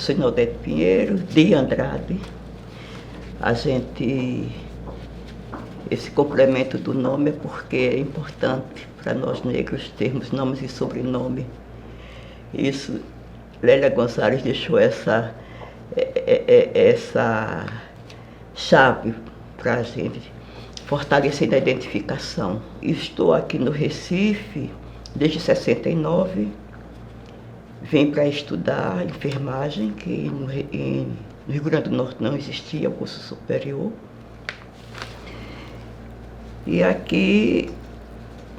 sou Inaldete Pinheiro, de Andrade. Esse complemento do nome é porque é importante para nós negros termos nomes e sobrenome. Isso, Lélia Gonzalez deixou essa chave para a gente, fortalecendo a identificação. Estou aqui no Recife desde 69, vim para estudar enfermagem, que no Rio Grande do Norte não existia o curso superior. E aqui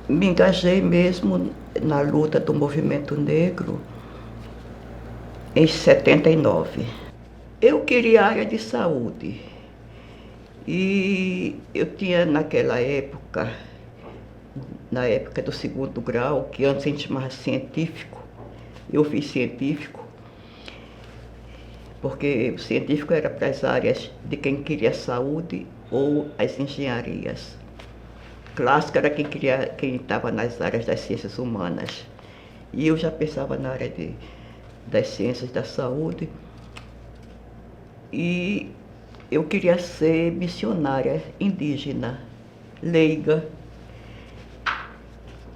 me engajei mesmo na luta do movimento negro em 79. Eu queria a área de saúde e eu tinha naquela época, na época do 2º grau, que antes a gente chamava científico, eu fiz científico, porque o científico era para as áreas de quem queria saúde ou as engenharias. Clássico era quem estava nas áreas das ciências humanas. E eu já pensava na área das ciências da saúde. E eu queria ser missionária indígena, leiga.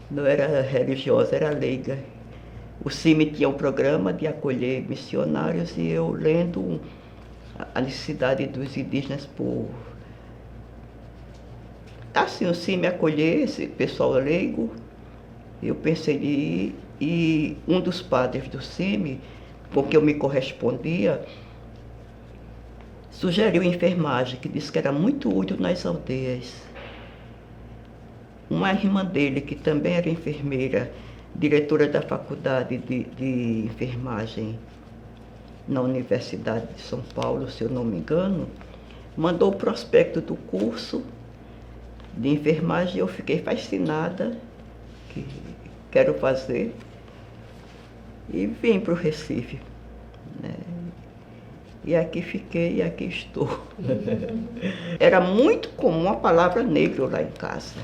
Não era religiosa, era leiga. O CIMI tinha um programa de acolher missionários e eu lendo a necessidade dos indígenas por... Assim, o CIMI acolher esse pessoal leigo, eu pensei em ir, e um dos padres do CIMI, com quem eu me correspondia, sugeriu enfermagem, que disse que era muito útil nas aldeias. Uma irmã dele, que também era enfermeira, diretora da faculdade de enfermagem na Universidade de São Paulo, se eu não me engano, mandou o prospecto do curso de enfermagem e eu fiquei fascinada, que quero fazer, e vim para o Recife, né? E aqui fiquei e aqui estou. Era muito comum a palavra negro lá em casa.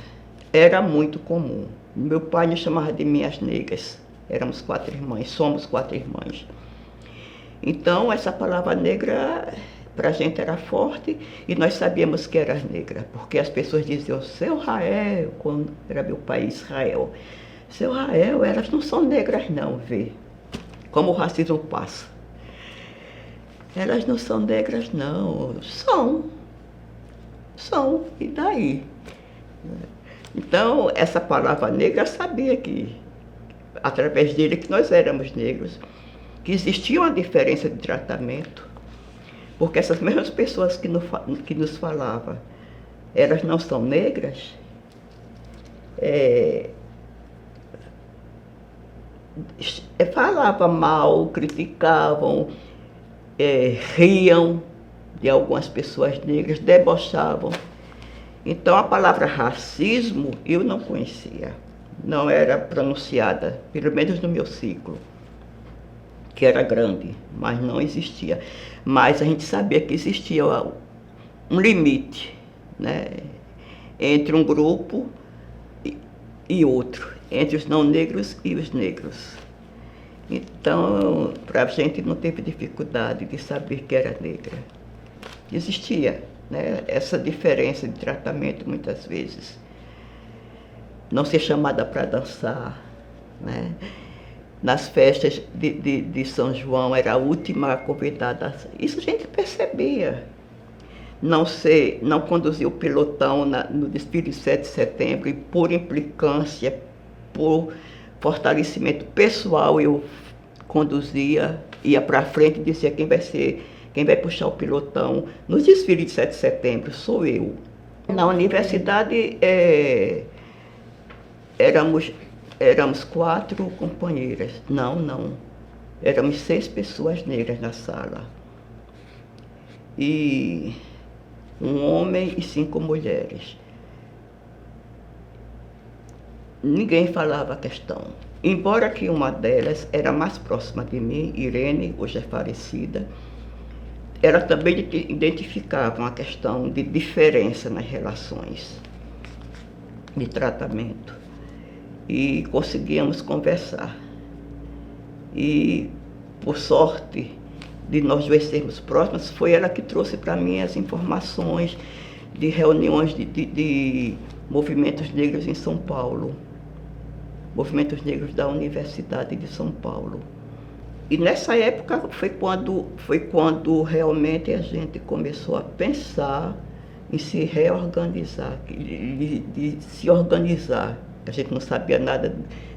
Era muito comum. Meu pai me chamava de minhas negras. Éramos 4 irmãs, somos 4 irmãs. Então, essa palavra negra para a gente era forte e nós sabíamos que era negra, porque as pessoas diziam, seu Rael, quando era meu pai, Israel. Seu Rael, elas não são negras não, vê como o racismo passa. Elas não são negras não, são, e daí? Então, essa palavra negra, eu sabia que, através dele, que nós éramos negros, que existia uma diferença de tratamento, porque essas mesmas pessoas que nos falavam, elas não são negras, falavam mal, criticavam, riam de algumas pessoas negras, debochavam. Então a palavra racismo eu não conhecia, não era pronunciada, pelo menos no meu ciclo, que era grande, mas não existia. Mas a gente sabia que existia um limite, né, entre um grupo e outro, entre os não negros e os negros. Então, para a gente não teve dificuldade de saber que era negra. Existia, né, essa diferença de tratamento muitas vezes. Não ser chamada para dançar, né? Nas festas de São João, era a última convidada. Isso a gente percebia. Não conduzir o pelotão no desfile de 7 de setembro, e por implicância, por fortalecimento pessoal, eu conduzia, ia para frente e dizia quem vai puxar o pelotão nos desfiles de 7 de setembro, sou eu. Na universidade, éramos 4 companheiras. Não. Éramos 6 pessoas negras na sala. E um homem e 5 mulheres. Ninguém falava a questão. Embora que uma delas era mais próxima de mim, Irene, hoje é falecida, ela também identificava uma questão de diferença nas relações de tratamento. E conseguíamos conversar. E, por sorte, de nós duas sermos próximas, foi ela que trouxe para mim as informações de reuniões de movimentos negros em São Paulo, movimentos negros da Universidade de São Paulo. E nessa época foi quando realmente a gente começou a pensar em se reorganizar, de se organizar. A gente não sabia nada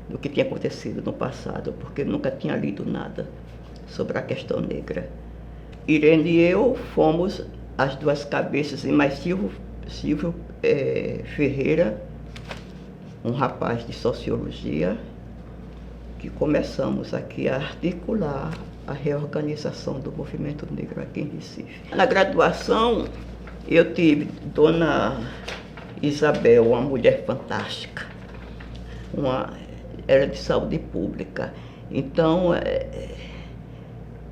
do que tinha acontecido no passado, porque nunca tinha lido nada sobre a questão negra. Irene e eu fomos as duas cabeças, e mais Silvio Ferreira, um rapaz de sociologia, que começamos aqui a articular a reorganização do movimento negro aqui em Recife. Na graduação, eu tive Dona Isabel, uma mulher fantástica, era de saúde pública, então,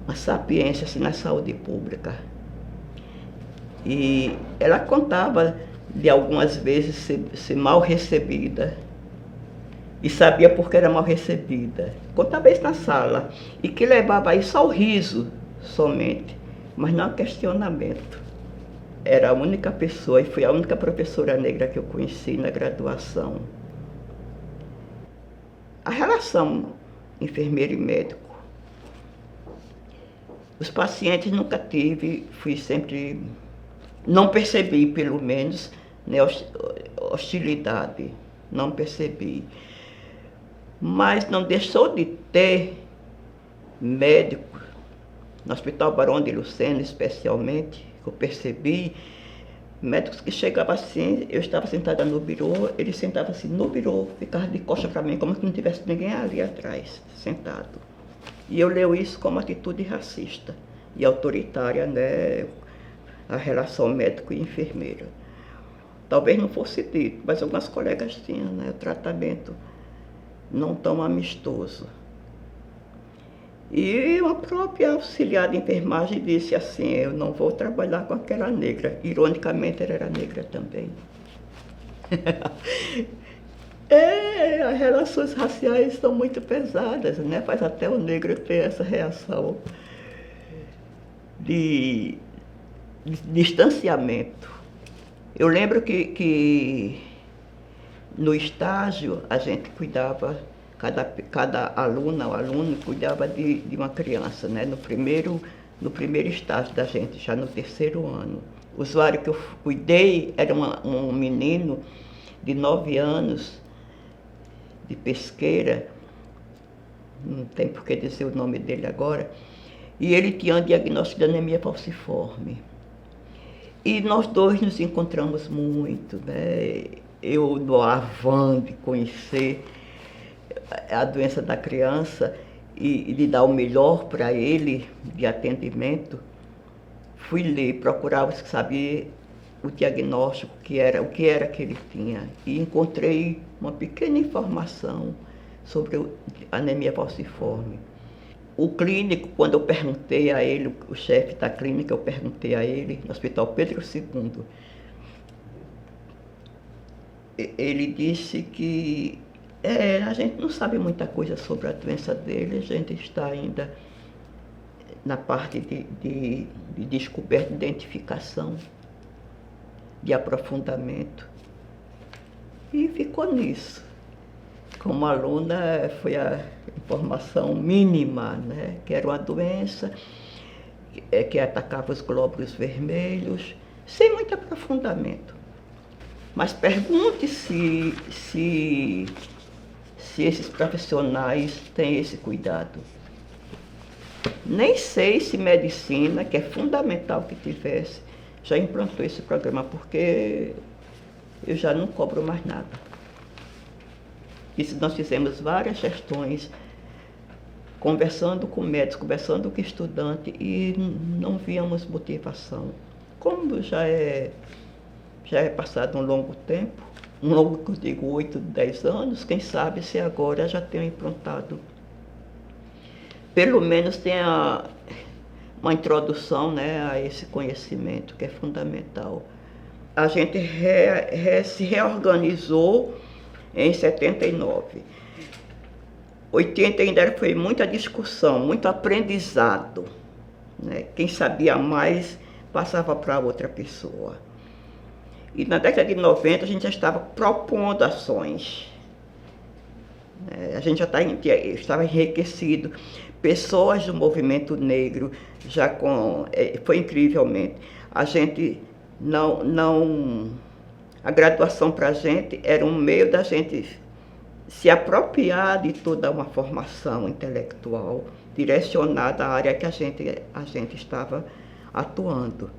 uma sapiência assim, na saúde pública. E ela contava de algumas vezes ser mal recebida, e sabia por que era mal recebida. Contava isso na sala, e que levava isso ao riso somente, mas não a questionamento. Era a única pessoa, e foi a única professora negra que eu conheci na graduação. A relação enfermeiro e médico, os pacientes nunca tive, fui sempre, não percebi pelo menos, né, hostilidade, não percebi. Mas não deixou de ter médicos, no Hospital Barão de Lucena especialmente, que eu percebi, médicos que chegavam assim, eu estava sentada no birô, ele sentava assim no birô, ficava de costas para mim, como se não tivesse ninguém ali atrás, sentado. E eu leio isso como atitude racista e autoritária, né, a relação médico e enfermeira. Talvez não fosse dito, mas algumas colegas tinham, né, o tratamento não tão amistoso. E uma própria auxiliar de enfermagem disse assim, eu não vou trabalhar com aquela negra. Ironicamente, ela era negra também. As relações raciais são muito pesadas, né? Faz até o negro ter essa reação de distanciamento. Eu lembro que no estágio a gente cuidava, cada aluna ou aluno cuidava de uma criança, né? No primeiro estágio da gente, já no terceiro ano. O usuário que eu cuidei era um menino de 9 anos, de Pesqueira, não tem por que dizer o nome dele agora, e ele tinha um diagnóstico de anemia falciforme. E nós dois nos encontramos muito, né? Eu no avã de conhecer a doença da criança e de dar o melhor para ele de atendimento, fui ler, procurava saber o diagnóstico, o que era que ele tinha, e encontrei uma pequena informação sobre a anemia falciforme. O clínico, quando eu perguntei a ele, o chefe da clínica, eu perguntei a ele, no Hospital Pedro II, ele disse que a gente não sabe muita coisa sobre a doença dele, a gente está ainda na parte de descoberta, de identificação, de aprofundamento. E ficou nisso. Como aluna, foi a informação mínima, né? Que era uma doença que atacava os glóbulos vermelhos, sem muito aprofundamento. Mas pergunte se esses profissionais têm esse cuidado. Nem sei se medicina, que é fundamental que tivesse, já implantou esse programa, porque eu já não cobro mais nada. Isso nós fizemos várias gestões, conversando com médicos, conversando com estudantes, e não víamos motivação. Como já é passado um longo tempo, um longo, que eu digo, 8, 10 anos, quem sabe se agora já tenham implantado. Pelo menos tenha uma introdução, né, a esse conhecimento, que é fundamental. A gente se reorganizou em 79. 80 ainda foi muita discussão, muito aprendizado, né? Quem sabia mais passava para outra pessoa. E na década de 90 a gente já estava propondo ações. A gente estava enriquecido. Pessoas do movimento negro, foi incrivelmente. A gente a graduação para a gente era um meio da gente se apropriar de toda uma formação intelectual direcionada à área que a gente estava atuando,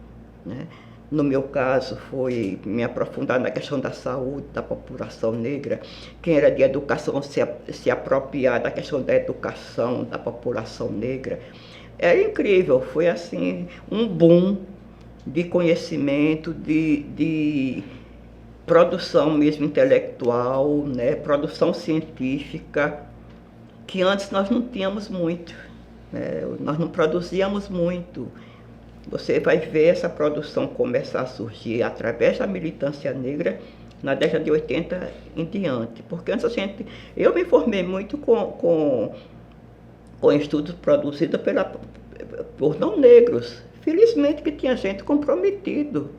né? No meu caso, foi me aprofundar na questão da saúde da população negra. Quem era de educação se apropriar da questão da educação da população negra. Era incrível, foi assim um boom de conhecimento, de produção mesmo intelectual, né? Produção científica, que antes nós não tínhamos muito, né? Nós não produzíamos muito. Você vai ver essa produção começar a surgir através da militância negra na década de 80 em diante. Porque antes eu me formei muito com estudos produzidos por não negros. Felizmente que tinha gente comprometido,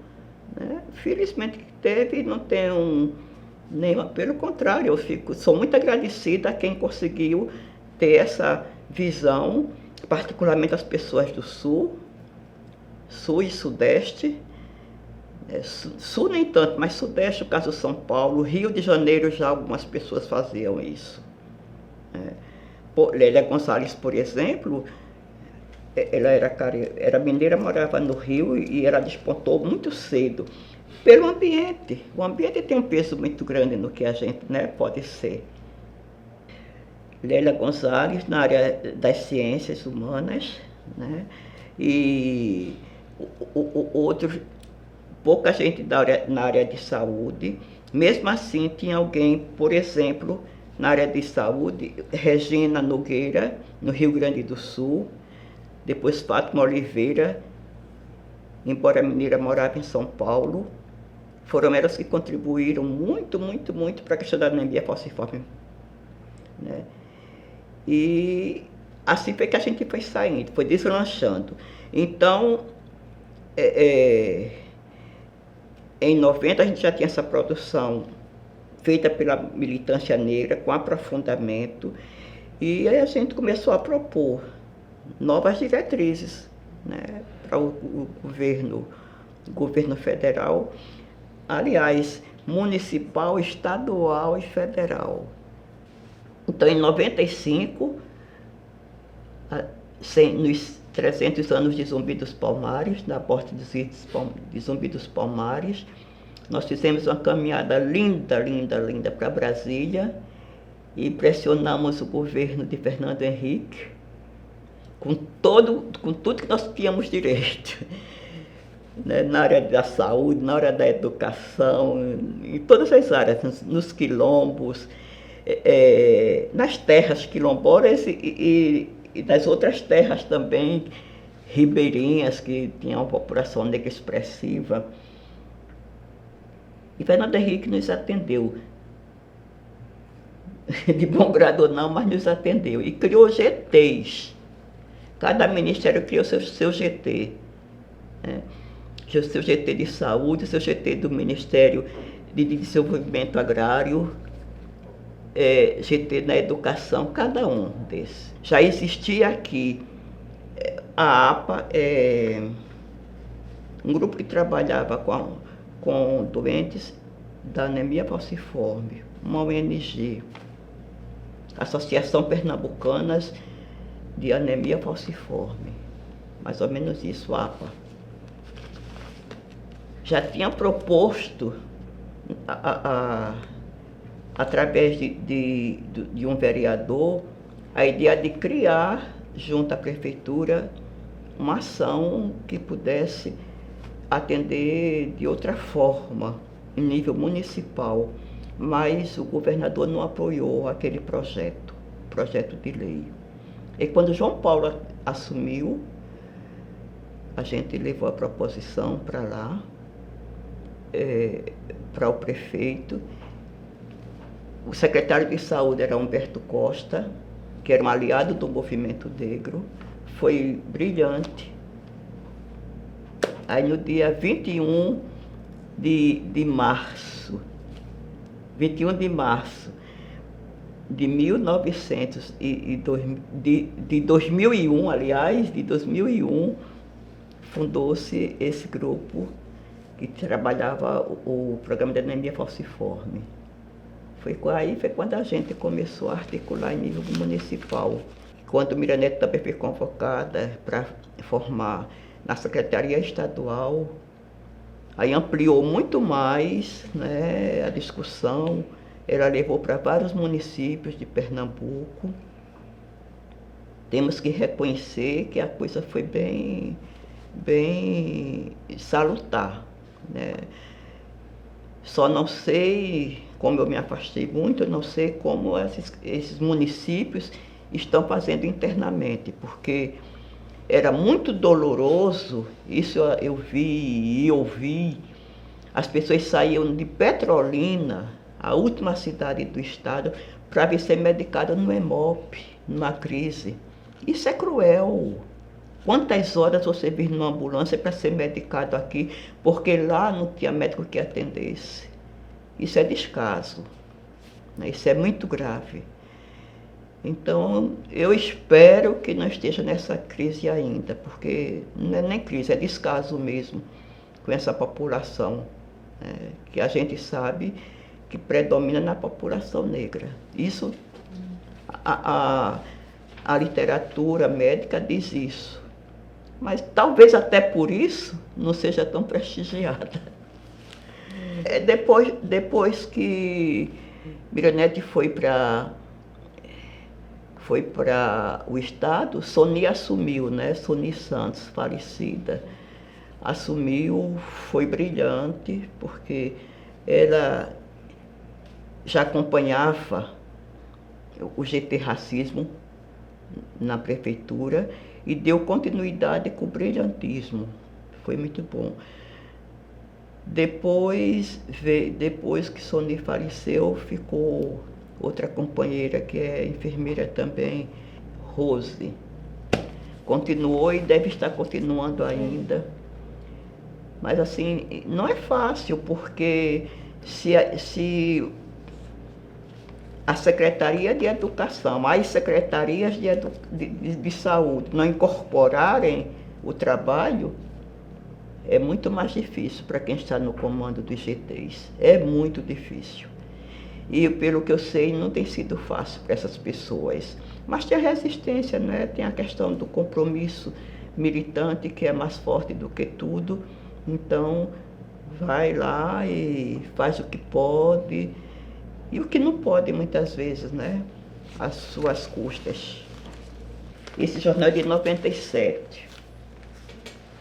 né? Felizmente que teve, não tenho nenhuma, pelo contrário, sou muito agradecida a quem conseguiu ter essa visão, particularmente as pessoas do Sul e Sudeste, Sul nem tanto, mas Sudeste, no caso de São Paulo, Rio de Janeiro já algumas pessoas faziam isso. Lélia Gonzalez, por exemplo, ela era mineira, morava no Rio e ela despontou muito cedo pelo ambiente. O ambiente tem um peso muito grande no que a gente, né, pode ser. Lélia Gonzalez na área das ciências humanas, né, e pouca gente na área de saúde. Mesmo assim, tinha alguém, por exemplo, na área de saúde, Regina Nogueira, no Rio Grande do Sul, depois Fátima Oliveira, embora mineira, morava em São Paulo. Foram elas que contribuíram muito, muito, muito para a questão da anemia falciforme, né? E assim foi que a gente foi saindo, foi deslanchando. Então, em 90 a gente já tinha essa produção feita pela militância negra, com aprofundamento, e aí a gente começou a propor novas diretrizes, né, para o governo federal, aliás, municipal, estadual e federal. Então, em 95, nos 300 anos de Zumbi dos Palmares, na morte de Zumbi dos Palmares, nós fizemos uma caminhada linda, linda, linda para Brasília e pressionamos o governo de Fernando Henrique com tudo que nós tínhamos direito, né? Na área da saúde, na área da educação, em todas as áreas, nos quilombos, nas terras quilombolas e das outras terras também, ribeirinhas, que tinham uma população negra expressiva. E Fernando Henrique nos atendeu. De bom grado ou não, mas nos atendeu. E criou GTs. Cada ministério criou seu GT. Né? O seu GT de saúde, o seu GT do Ministério de Desenvolvimento Agrário, GT na educação, cada um desses. Já existia aqui a APA, um grupo que trabalhava com doentes da anemia falciforme, uma ONG, Associação Pernambucanas de Anemia Falciforme, mais ou menos isso, APA. Já tinha proposto, através de um vereador, a ideia de criar, junto à prefeitura, uma ação que pudesse atender de outra forma, em nível municipal, mas o governador não apoiou aquele projeto de lei. E quando João Paulo assumiu, a gente levou a proposição para lá, para o prefeito. O secretário de saúde era Humberto Costa, que era um aliado do movimento negro, foi brilhante, Aí no dia 21 de março, 21 de março de 1900 de 2001, aliás, de 2001, fundou-se esse grupo que trabalhava o programa de anemia falciforme. Foi quando a gente começou a articular em nível municipal. Quando Miranete também foi convocada para formar na Secretaria Estadual, aí ampliou muito mais, né, a discussão. Ela levou para vários municípios de Pernambuco. Temos que reconhecer que a coisa foi bem salutar, né? Só não sei, como eu me afastei muito, eu não sei como esses municípios estão fazendo internamente, porque era muito doloroso, isso eu vi e ouvi, as pessoas saíam de Petrolina, a última cidade do estado, para vir ser medicada no Hemop, numa crise. Isso é cruel. Quantas horas você vir numa ambulância para ser medicado aqui, porque lá não tinha médico que atendesse? Isso é descaso, né? Isso é muito grave. Então, eu espero que não esteja nessa crise ainda, porque não é nem crise, é descaso mesmo com essa população, né, que a gente sabe que predomina na população negra. Isso, a literatura médica diz isso. Mas talvez até por isso não seja tão prestigiada. Depois que Miranete foi para o estado, Soni assumiu, né? Soni Santos, falecida, assumiu, foi brilhante, porque ela já acompanhava o GT Racismo na prefeitura e deu continuidade com brilhantismo. Foi muito bom. Depois que Soni faleceu, ficou outra companheira que é enfermeira também, Rose. Continuou e deve estar continuando ainda. Mas assim, não é fácil, porque se a Secretaria de Educação, as secretarias de saúde não incorporarem o trabalho, é muito mais difícil para quem está no comando dos GTs. É muito difícil. E pelo que eu sei, não tem sido fácil para essas pessoas. Mas tem a resistência, né? Tem a questão do compromisso militante, que é mais forte do que tudo. Então, vai lá e faz o que pode. E o que não pode, muitas vezes, né? Às suas custas. Esse jornal é de 97.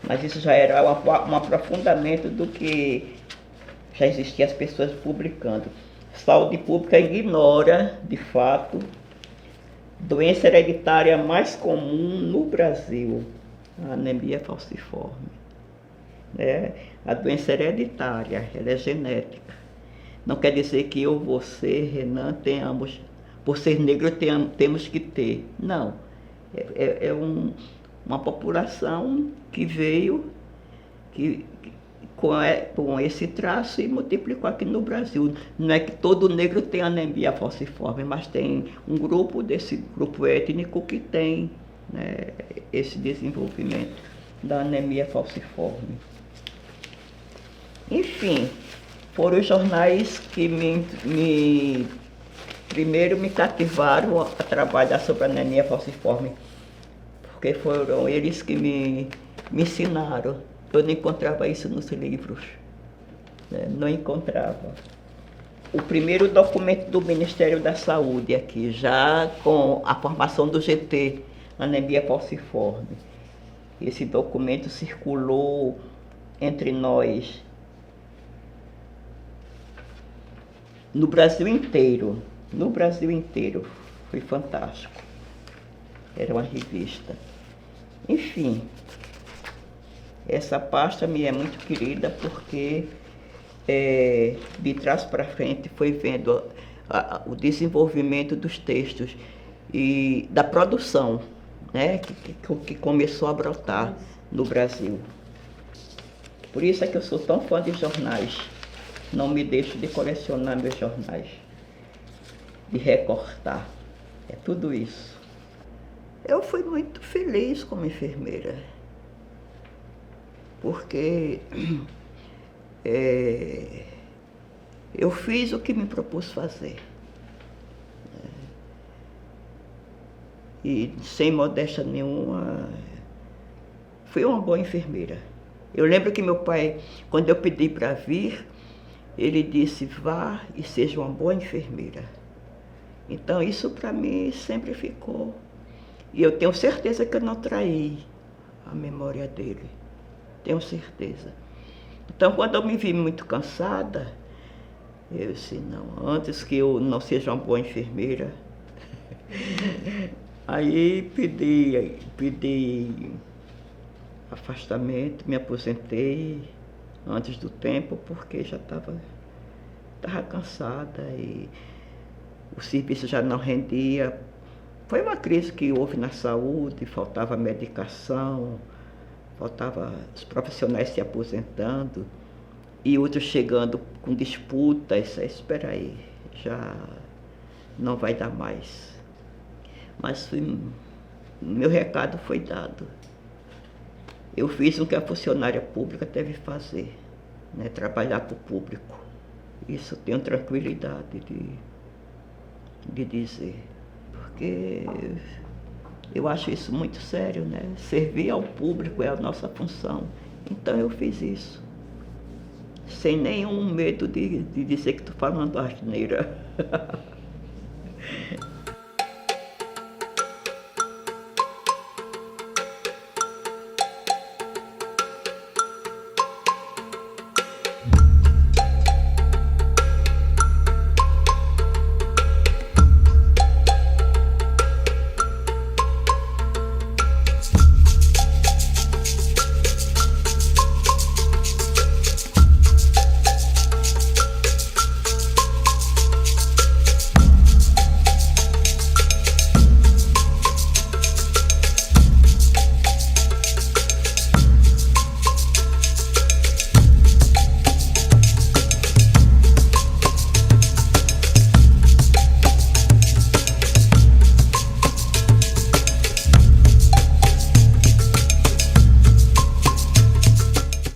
Mas isso já era um aprofundamento do que já existia as pessoas publicando. Saúde pública ignora, de fato, doença hereditária mais comum no Brasil, a anemia falciforme. A doença hereditária, ela é genética. Não quer dizer que eu, você, Renan, tenhamos, por ser negro, temos que ter. Não. Uma população que veio com esse traço e multiplicou aqui no Brasil. Não é que todo negro tem anemia falciforme, mas tem um grupo desse grupo étnico que tem, né, esse desenvolvimento da anemia falciforme. Enfim, foram os jornais que primeiro me cativaram a trabalhar sobre a anemia falciforme, porque foram eles que me ensinaram. Eu não encontrava isso nos livros, né? Não encontrava. O primeiro documento do Ministério da Saúde aqui, já com a formação do GT, anemia falciforme. Esse documento circulou entre nós no Brasil inteiro. No Brasil inteiro. Foi fantástico. Era uma revista. Enfim, essa pasta me é muito querida porque de trás para frente foi vendo o desenvolvimento dos textos e da produção, né, que começou a brotar no Brasil. Por isso é que eu sou tão fã de jornais. Não me deixo de colecionar meus jornais, de recortar. É tudo isso. Eu fui muito feliz como enfermeira, porque eu fiz o que me propus fazer. E sem modéstia nenhuma, fui uma boa enfermeira. Eu lembro que meu pai, quando eu pedi para vir, ele disse: vá e seja uma boa enfermeira. Então isso para mim sempre ficou. E eu tenho certeza que eu não traí a memória dele. Tenho certeza. Então quando eu me vi muito cansada, eu disse: não, antes que eu não seja uma boa enfermeira. Aí pedi afastamento, me aposentei antes do tempo, porque já estava cansada e o serviço já não rendia. Foi uma crise que houve na saúde, faltava medicação, faltava os profissionais se aposentando e outros chegando com disputas. Espera aí, já não vai dar mais. Mas meu recado foi dado. Eu fiz o que a funcionária pública deve fazer, né? Trabalhar para o público. Isso tenho tranquilidade de dizer. Porque eu acho isso muito sério, né? Servir ao público é a nossa função. Então eu fiz isso. Sem nenhum medo de dizer que estou falando asneira.